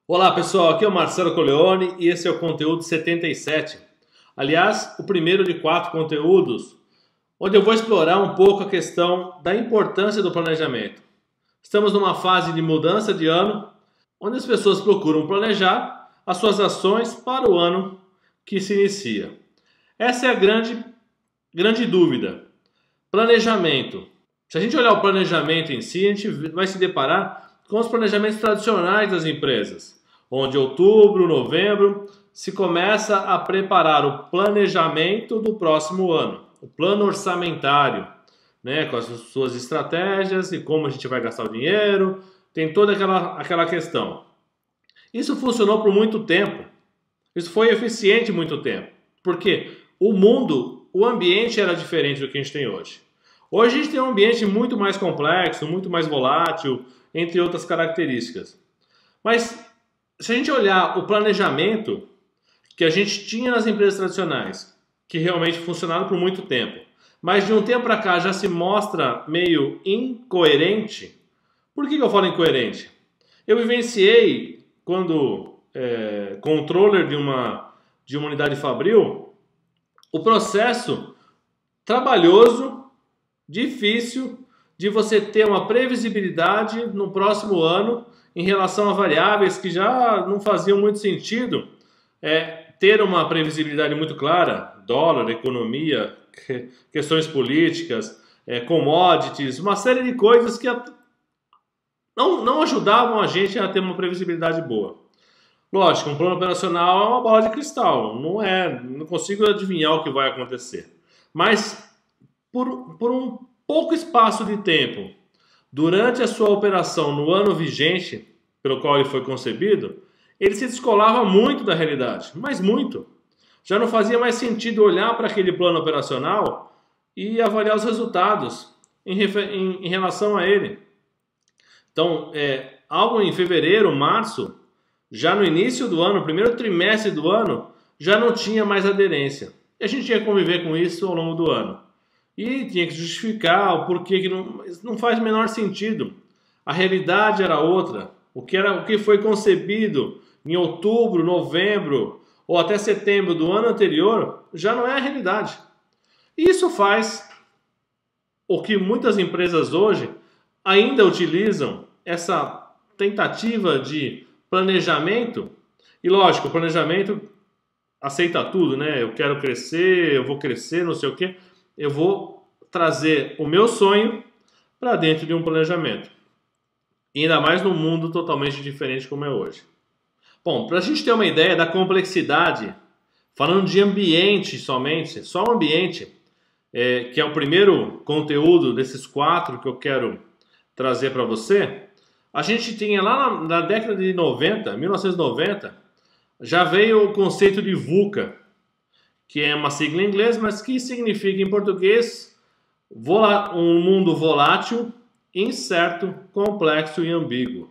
Olá pessoal, aqui é o Marcelo Coleoni e esse é o conteúdo 77. Aliás, o primeiro de 4 conteúdos, onde eu vou explorar um pouco a questão da importância do planejamento. Estamos numa fase de mudança de ano, onde as pessoas procuram planejar as suas ações para o ano que se inicia. Essa é a grande dúvida. Planejamento. Se a gente olhar o planejamento em si, a gente vai se deparar com os planejamentos tradicionais das empresas, onde outubro, novembro, se começa a preparar o planejamento do próximo ano, o plano orçamentário, né, com as suas estratégias e como a gente vai gastar o dinheiro, tem toda aquela questão. Isso funcionou por muito tempo, isso foi eficiente muito tempo, porque o ambiente era diferente do que a gente tem hoje. Hoje a gente tem um ambiente muito mais complexo, muito mais volátil, entre outras características. Mas se a gente olhar o planejamento que a gente tinha nas empresas tradicionais, que realmente funcionaram por muito tempo, mas de um tempo para cá já se mostra meio incoerente. Por que eu falo incoerente? Eu vivenciei quando controller de uma unidade fabril, o processo trabalhoso, difícil, de você ter uma previsibilidade no próximo ano em relação a variáveis que já não faziam muito sentido. Ter uma previsibilidade muito clara, dólar, economia, questões políticas, commodities, uma série de coisas que não ajudavam a gente a ter uma previsibilidade boa. Lógico, um plano operacional é uma bola de cristal, não consigo adivinhar o que vai acontecer. Mas por um pouco espaço de tempo, durante a sua operação no ano vigente, pelo qual ele foi concebido, ele se descolava muito da realidade, mas muito. Já não fazia mais sentido olhar para aquele plano operacional e avaliar os resultados em relação a ele. Então, algo em fevereiro, março, já no início do ano, primeiro trimestre do ano, já não tinha mais aderência. E a gente tinha que conviver com isso ao longo do ano. E tinha que justificar o porquê que não faz o menor sentido. A realidade era outra. O que foi concebido em outubro, novembro ou até setembro do ano anterior já não é a realidade. E isso faz o que muitas empresas hoje ainda utilizam, essa tentativa de planejamento. E lógico, o planejamento aceita tudo, né? Eu quero crescer, eu vou crescer, não sei o quê. Eu vou trazer o meu sonho para dentro de um planejamento. E ainda mais num mundo totalmente diferente como é hoje. Bom, para a gente ter uma ideia da complexidade, falando de ambiente somente, só o ambiente, que é o primeiro conteúdo desses 4 que eu quero trazer para você, a gente tinha lá na década de 90, 1990, já veio o conceito de VUCA, que é uma sigla em inglês, mas que significa em português um mundo volátil, incerto, complexo e ambíguo.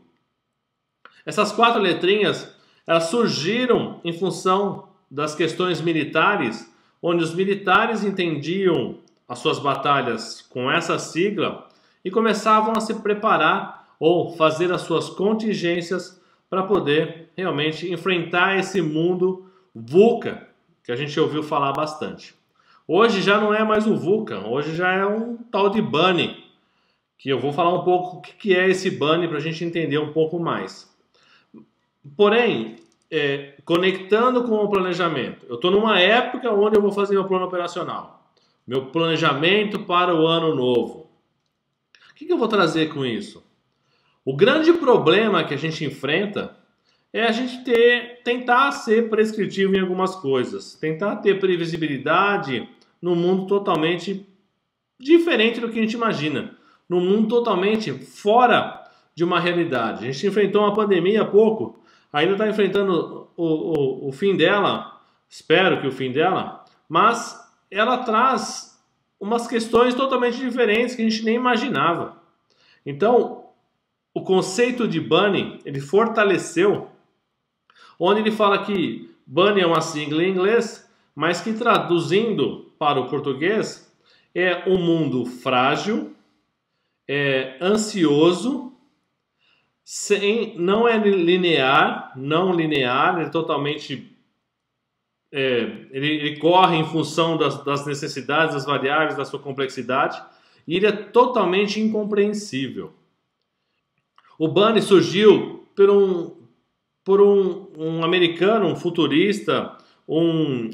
Essas 4 letrinhas, elas surgiram em função das questões militares, onde os militares entendiam as suas batalhas com essa sigla e começavam a se preparar ou fazer as suas contingências para poder realmente enfrentar esse mundo VUCA, que a gente ouviu falar bastante. Hoje já não é mais o VUCA, hoje já é um tal de BUNNY, que eu vou falar um pouco o que é esse BUNNY para a gente entender um pouco mais. Porém, conectando com o planejamento, eu estou numa época onde eu vou fazer meu plano operacional, meu planejamento para o ano novo. O que eu vou trazer com isso? O grande problema que a gente enfrenta é a gente tentar ser prescritivo em algumas coisas, tentar ter previsibilidade num mundo totalmente diferente do que a gente imagina, num mundo totalmente fora de uma realidade. A gente enfrentou uma pandemia há pouco, ainda está enfrentando o fim dela, espero que o fim dela, mas ela traz umas questões totalmente diferentes que a gente nem imaginava. Então, o conceito de BUNNY, ele fortaleceu, onde ele fala que BUNNY é uma sigla em inglês, mas que traduzindo para o português é um mundo frágil, ansioso, Não é linear, não linear, ele é totalmente ele corre em função das necessidades, das variáveis, da sua complexidade, e ele é totalmente incompreensível. O Bunny surgiu por um americano, um futurista, um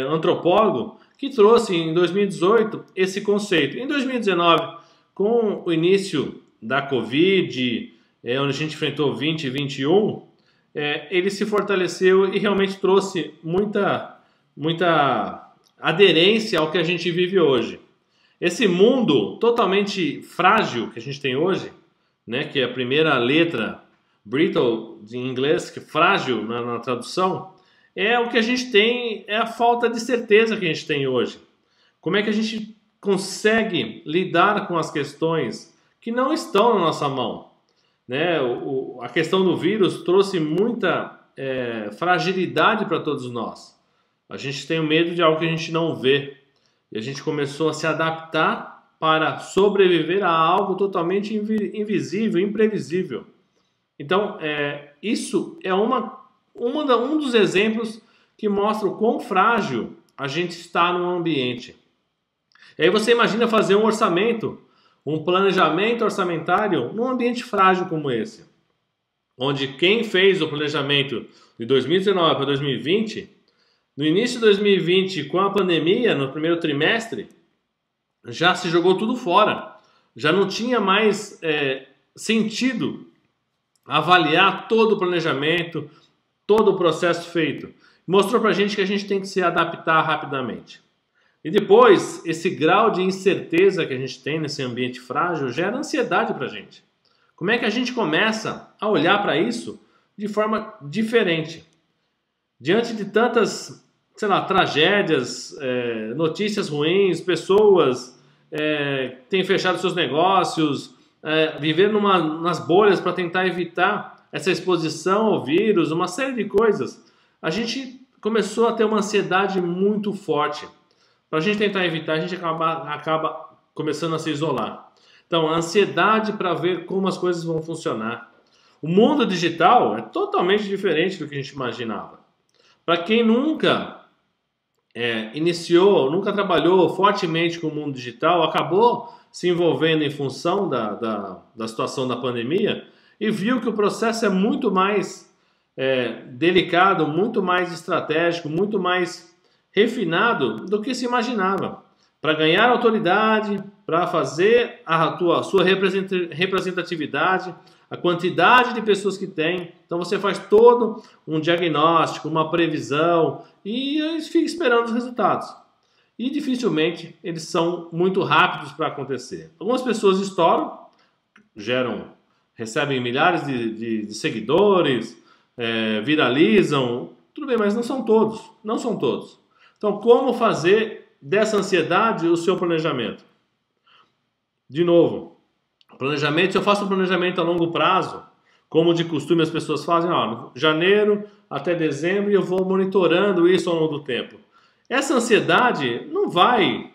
antropólogo, que trouxe em 2018 esse conceito. Em 2019, com o início da Covid, onde a gente enfrentou 20 e 21, ele se fortaleceu e realmente trouxe muita aderência ao que a gente vive hoje. Esse mundo totalmente frágil que a gente tem hoje, né, que é a primeira letra, brittle em inglês, que é frágil na tradução, é o que a gente tem, é a falta de certeza que a gente tem hoje. Como é que a gente consegue lidar com as questões que não estão na nossa mão? Né? A questão do vírus trouxe muita fragilidade para todos nós. A gente tem medo de algo que a gente não vê. E a gente começou a se adaptar para sobreviver a algo totalmente invisível, imprevisível. Então, isso é um dos exemplos que mostra o quão frágil a gente está no ambiente. E aí você imagina fazer um orçamento, um planejamento orçamentário num ambiente frágil como esse, onde quem fez o planejamento de 2019 para 2020, no início de 2020, com a pandemia, no primeiro trimestre, já se jogou tudo fora. Já não tinha mais sentido avaliar todo o planejamento, todo o processo feito. Mostrou para a gente que a gente tem que se adaptar rapidamente. E depois, esse grau de incerteza que a gente tem nesse ambiente frágil gera ansiedade para a gente. Como é que a gente começa a olhar para isso de forma diferente? Diante de tantas, tragédias, notícias ruins, pessoas têm fechado seus negócios, viver nas bolhas para tentar evitar essa exposição ao vírus, uma série de coisas, a gente começou a ter uma ansiedade muito forte. Para a gente tentar evitar, a gente acaba começando a se isolar. Então, a ansiedade para ver como as coisas vão funcionar. O mundo digital é totalmente diferente do que a gente imaginava. Para quem nunca nunca trabalhou fortemente com o mundo digital, acabou se envolvendo em função da situação da pandemia e viu que o processo é muito mais delicado, muito mais estratégico, muito mais refinado do que se imaginava. Para ganhar autoridade, para fazer a sua representatividade, a quantidade de pessoas que tem. Então você faz todo um diagnóstico, uma previsão e fica esperando os resultados. E dificilmente eles são muito rápidos para acontecer. Algumas pessoas estouram, recebem milhares de seguidores, viralizam, tudo bem, mas não são todos. Não são todos. Então, como fazer dessa ansiedade o seu planejamento? De novo, planejamento, se eu faço um planejamento a longo prazo, como de costume as pessoas fazem, janeiro até dezembro, e eu vou monitorando isso ao longo do tempo. Essa ansiedade não vai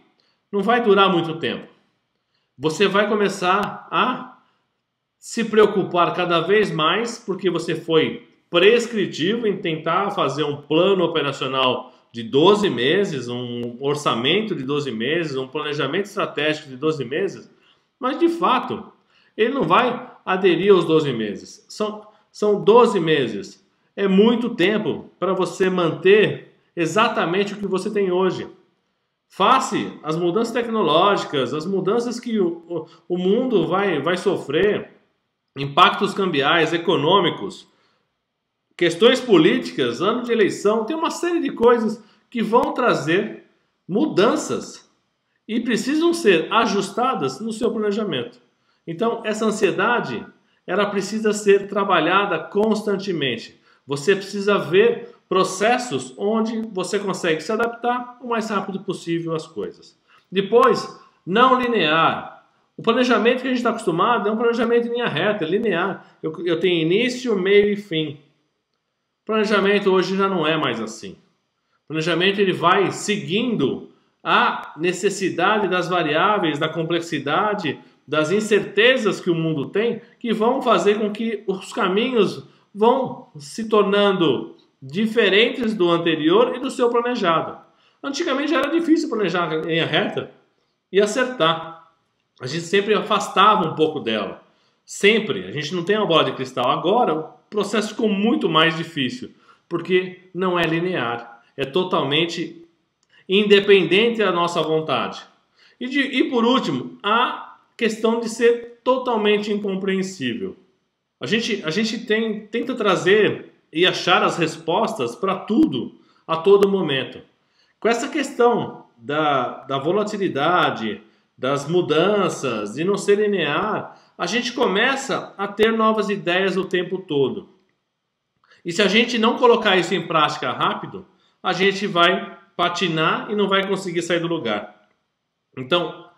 durar muito tempo. Você vai começar a se preocupar cada vez mais porque você foi prescritivo em tentar fazer um plano operacional de 12 meses, um orçamento de 12 meses, um planejamento estratégico de 12 meses, mas de fato ele não vai aderir aos 12 meses. São 12 meses. É muito tempo para você manter exatamente o que você tem hoje. Face as mudanças tecnológicas, as mudanças que o mundo vai sofrer, impactos cambiais, econômicos, questões políticas, ano de eleição, tem uma série de coisas que vão trazer mudanças e precisam ser ajustadas no seu planejamento. Então, essa ansiedade, ela precisa ser trabalhada constantemente. Você precisa ver processos onde você consegue se adaptar o mais rápido possível às coisas. Depois, não linear. O planejamento que a gente está acostumado é um planejamento em linha reta, linear. Eu tenho início, meio e fim. O planejamento hoje já não é mais assim. O planejamento ele vai seguindo a necessidade das variáveis, da complexidade, das incertezas que o mundo tem, que vão fazer com que os caminhos vão se tornando diferentes do anterior e do seu planejado. Antigamente já era difícil planejar em linha reta e acertar. A gente sempre afastava um pouco dela. Sempre. A gente não tem uma bola de cristal. Agora o processo ficou muito mais difícil, porque não é linear. É totalmente independente da nossa vontade. E por último, a questão de ser totalmente incompreensível. A gente tenta trazer e achar as respostas para tudo, a todo momento. Com essa questão da volatilidade, das mudanças, de não ser linear, a gente começa a ter novas ideias o tempo todo. E se a gente não colocar isso em prática rápido, a gente vai patinar e não vai conseguir sair do lugar. Então,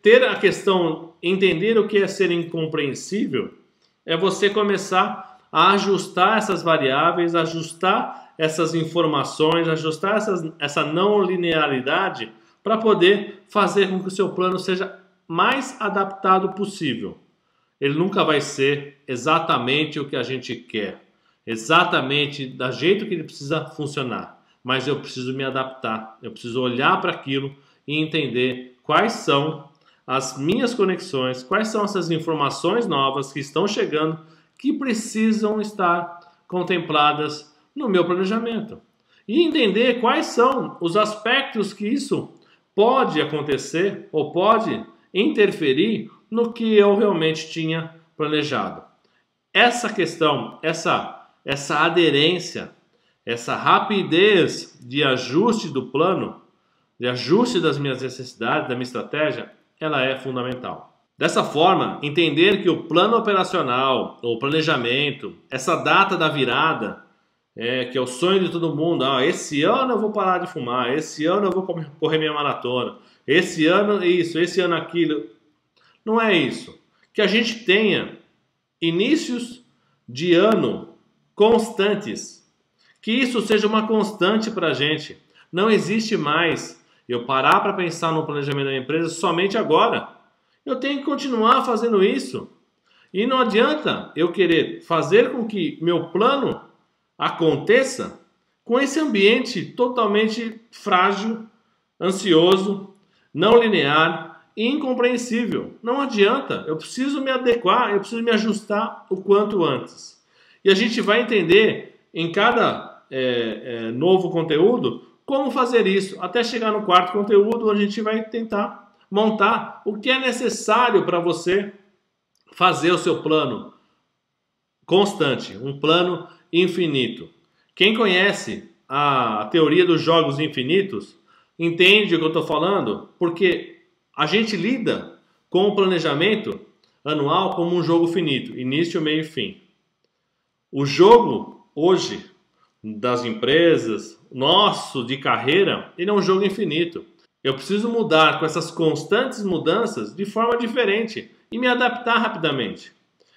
ter a questão, entender o que é ser incompreensível, é você começar a ajustar essas variáveis, ajustar essas informações, ajustar essa não linearidade para poder fazer com que o seu plano seja mais adaptado possível. Ele nunca vai ser exatamente o que a gente quer, exatamente do jeito que ele precisa funcionar, mas eu preciso me adaptar, eu preciso olhar para aquilo e entender quais são as minhas conexões, quais são essas informações novas que estão chegando que precisam estar contempladas no meu planejamento. E entender quais são os aspectos que isso pode acontecer ou pode interferir no que eu realmente tinha planejado. Essa questão, essa aderência, essa rapidez de ajuste do plano, de ajuste das minhas necessidades, da minha estratégia, ela é fundamental. Dessa forma, entender que o plano operacional, ou planejamento, essa data da virada, que é o sonho de todo mundo, esse ano eu vou parar de fumar, esse ano eu vou correr minha maratona, esse ano isso, esse ano aquilo. Não é isso. Que a gente tenha inícios de ano constantes. Que isso seja uma constante para a gente. Não existe mais eu parar para pensar no planejamento da empresa somente agora. Eu tenho que continuar fazendo isso. E não adianta eu querer fazer com que meu plano aconteça com esse ambiente totalmente frágil, ansioso, não linear e incompreensível. Não adianta. Eu preciso me adequar, eu preciso me ajustar o quanto antes. E a gente vai entender em cada novo conteúdo como fazer isso, até chegar no quarto conteúdo, onde a gente vai tentar montar o que é necessário para você fazer o seu plano constante, um plano infinito. Quem conhece a teoria dos jogos infinitos entende o que eu estou falando, porque a gente lida com o planejamento anual como um jogo finito, início, meio e fim. O jogo hoje das empresas, nosso de carreira, ele é um jogo infinito. Eu preciso mudar com essas constantes mudanças de forma diferente e me adaptar rapidamente.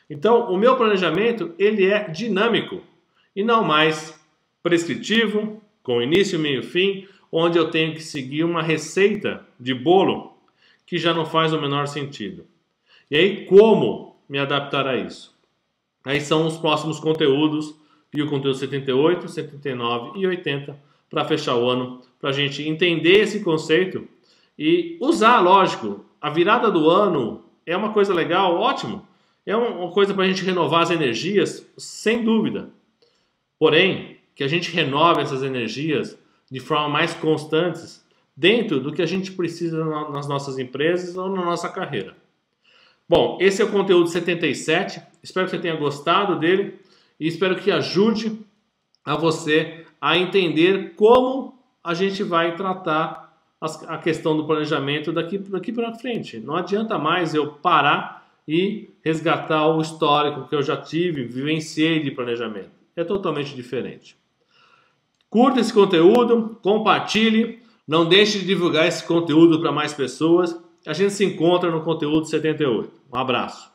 Então, o meu planejamento ele é dinâmico e não mais prescritivo, com início, meio e fim, onde eu tenho que seguir uma receita de bolo que já não faz o menor sentido. E aí, como me adaptar a isso? Aí são os próximos conteúdos, e o conteúdo 78, 79 e 80, para fechar o ano, para a gente entender esse conceito e usar, lógico, a virada do ano é uma coisa legal, ótimo, é uma coisa para a gente renovar as energias, sem dúvida. Porém, que a gente renove essas energias de forma mais constantes dentro do que a gente precisa nas nossas empresas ou na nossa carreira. Bom, esse é o conteúdo 77, espero que você tenha gostado dele e espero que ajude a você a entender como a gente vai tratar a questão do planejamento daqui para frente. Não adianta mais eu parar e resgatar o histórico que eu já tive, vivenciei de planejamento. É totalmente diferente. Curta esse conteúdo, compartilhe, não deixe de divulgar esse conteúdo para mais pessoas. A gente se encontra no conteúdo 78. Um abraço.